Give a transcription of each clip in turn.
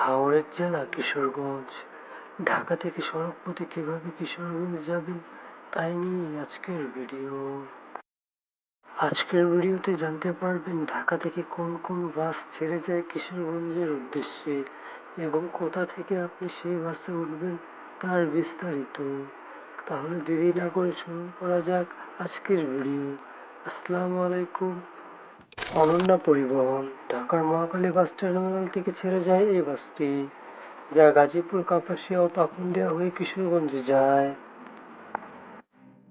হাওড়ার জেলা কিশোরগঞ্জ। ঢাকা থেকে সড়কপথে কিভাবে কিশোরগঞ্জ যাবেন তাই নিয়ে আজকের ভিডিওতে জানতে পারবেন ঢাকা থেকে কোন কোন বাস ছেড়ে যায় কিশোরগঞ্জের উদ্দেশ্যে এবং কোথা থেকে আপনি সেই বাসে উঠবেন তার বিস্তারিত। তাহলে দেরি না করে শুরু করা যাক আজকের ভিডিও। আসসালামু আলাইকুম। অনন্যা পরিবহন ঢাকার মহাখালী বাস টার্মিনাল থেকে ছেড়ে যায় এই বাসটি, যা গাজীপুর, কাপাসিয়া ও পাকুন্দিয়া হয়ে কিশোরগঞ্জে যায়।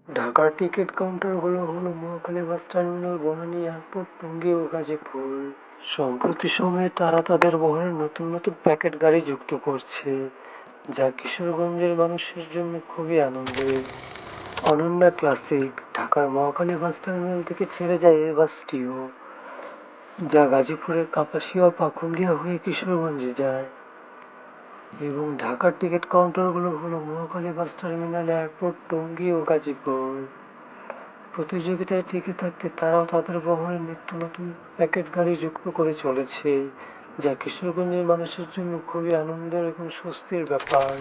ঢাকার টিকিট কাউন্টারগুলো হলো Mohakhali bus terminal, Banani airport, Tongi ও গাজীপুর। সম্প্রতি সময়ে তারা তাদের বহরে নতুন নতুন প্যাকেট গাড়ি যুক্ত করছে, যা কিশোরগঞ্জের মানুষের জন্য খুবই আনন্দের। অনন্যা ক্লাসিক ঢাকার মহাখালী বাস টার্মিনাল থেকে ছেড়ে যায় এই বাসটিও, যা গাজীপুরের কাপাসিয়া ও পাকুন্দিয়া হয়ে কিশোরগঞ্জে যায়। এবং ঢাকার টিকিট কাউন্টারগুলো হলো Mohakhali bus terminal, airport, Tongi ও গাজীপুর। প্রতিযোগিতায় টিকে থাকতে তারাও তাদের বহরে নিত্য নতুন প্যাকেট গাড়ি যুক্ত করে চলেছে, যা কিশোরগঞ্জের মানুষের জন্য খুবই আনন্দের এবং স্বস্তির ব্যাপার।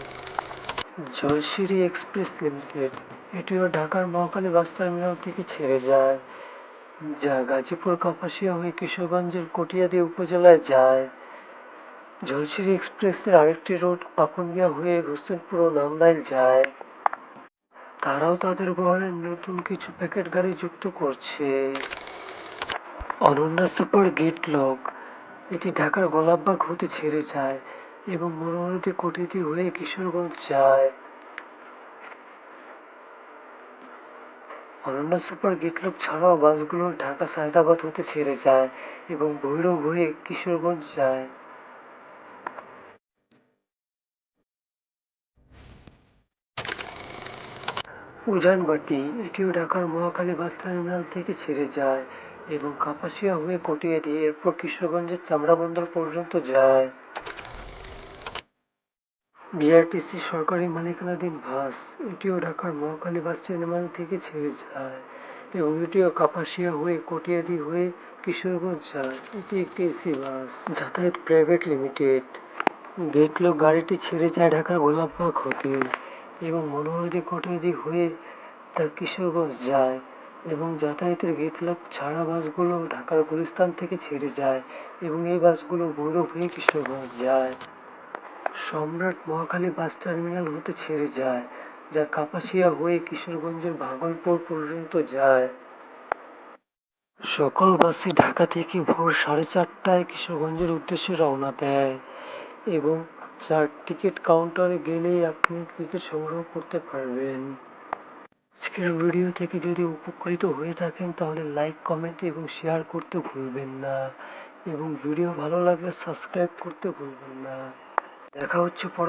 জলশিরি এক্সপ্রেস লিমিটেড এটিও ঢাকার মহাখালী বাস টার্মিনাল থেকে ছেড়ে যায়, যা গাজীপুর, কাপাসিয়া হয়ে কিশোরগঞ্জের কটিয়াদী উপজেলায় যায়। জলশিরি এক্সপ্রেসের আরেকটি রুট পাকুন্দিয়া হয়ে হোসেনপুর ও নান্দাইল যায়। তারাও তাদের বহরে নতুন কিছু প্যাকেট গাড়ি যুক্ত করছে। অনন্যা সুপার গেট লক এটি ঢাকার গোলাপবাগ হতে ছেড়ে যায় এবং মনোহরদী, কটিয়াদী হয়ে কিশোরগঞ্জ যায়। অনন্যা সুপার গেটলক ছাড়াও বাসগুলো ঢাকা সায়দাবাদ হতে ছেড়ে যায় এবং ভৈরব হয়ে কিশোরগঞ্জ যায়। উজানবাটি এটিও ঢাকার মহাখালী বাস টার্মিনাল থেকে ছেড়ে যায় এবং কাপাসিয়া হয়ে কটিয়াদী, এরপর কিশোরগঞ্জের চামড়া বন্দর পর্যন্ত যায়। বিআরটিসি সরকারি মালিকানাধীন বাস এটিও ঢাকার মহাখালী বাস টার্মিনাল থেকে ছেড়ে যায় এবং এটিও কাপাসিয়া হয়ে কটিয়াদী হয়ে কিশোরগঞ্জ যায়। এটি একটি এসি বাস। যাতায়াত প্রাইভেট লিমিটেড গেটলক গাড়িটি ছেড়ে যায় ঢাকার গোলাপবাগ হতে এবং মনোহরদী, কটিয়াদী হয়ে তা কিশোরগঞ্জ যায়। এবং যাতায়াতের গেটলক ছাড়া বাসগুলো ঢাকার গুলিস্তান থেকে ছেড়ে যায় এবং এই বাসগুলো ভৈরব হয়ে কিশোরগঞ্জ যায়। সম্রাট মহাখালী বাস টার্মিনাল হতে ছেড়ে যায়, যা কাপাসিয়া হয়ে কিশোরগঞ্জের ভাগলপুর পর্যন্ত যায়। সকল বাসই ঢাকা থেকে ভোর 4:30টায় কিশোরগঞ্জের উদ্দেশ্যে রওনা দেয় এবং যার টিকিট কাউন্টারে গেলেই আপনি টিকিট সংগ্রহ করতে পারবেন। আজকের ভিডিও থেকে যদি উপকৃত হয়ে থাকেন তাহলে লাইক, কমেন্ট এবং শেয়ার করতে ভুলবেন না এবং ভিডিও ভালো লাগলে সাবস্ক্রাইব করতে ভুলবেন না। দেখা হচ্ছে